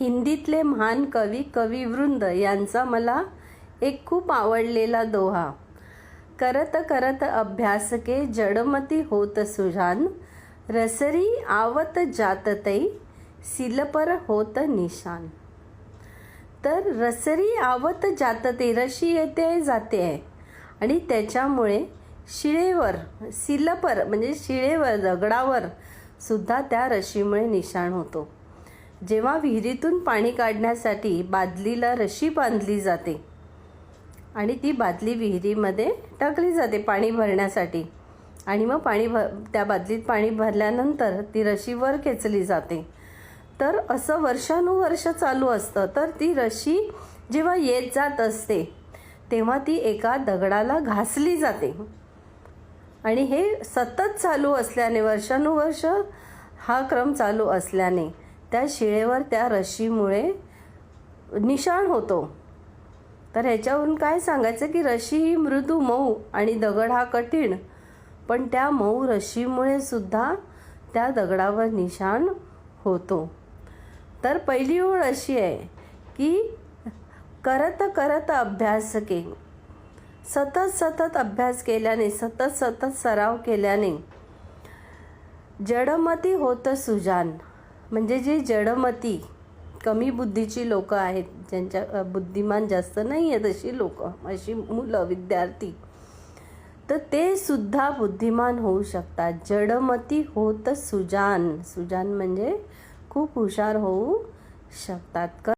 हिंदीतले महान कवी कविवृंद यांचा मला एक खूप आवडलेला दोहा, करत करत अभ्यास के जडमती होत सुजान, रसरी आवत जात तै सिलपर होत निशान. तर रसरी आवत जात ते, रशी येते जाते आहे आणि त्याच्यामुळे शिळेवर, सिलपर म्हणजे शिळेवर, दगडावर सुद्धा त्या रशीमुळे निशाण होतो. जेव्हा विहिरीतून पाणी काढण्यासाठी बादलीला रशी बांधली जाते आणि ती बादली विहिरीमध्ये टाकली जाते पाणी भरण्यासाठी, आणि मग त्या बादलीत पाणी भरल्यानंतर ती रशी वर खेचली जाते. तर असं वर्षानुवर्ष चालू असतं. तर ती रशी जेव्हा येत जात असते तेव्हा ती एका दगडाला घासली जाते आणि हे सतत चालू असल्याने, वर्षानुवर्ष हा क्रम चालू असल्याने त्या शिळेवर त्या रशीमुळे निशाण होतो. तर ह्याच्यावरून काय सांगायचं की रशी ही मृदू मऊ आणि दगड हा कठीण, पण त्या मऊ रशीमुळे सुद्धा त्या दगडावर निशाण होतो. तर पहिली ओळ अशी आहे की करत करत अभ्यास के, सतत सतत अभ्यास केल्याने, सतत सतत सराव केल्याने जडमती होत सुजान, म्हणजे जी जडमती कमी बुद्धीची लोकं आहेत, ज्यांच्या बुद्धिमान जास्त नाही आहेत अशी लोकं, अशी मुलं, विद्यार्थी, तर ते सुद्धा बुद्धिमान होऊ शकतात. जडमती होत सुजान, सुजान म्हणजे खूप हुशार होऊ शकतात.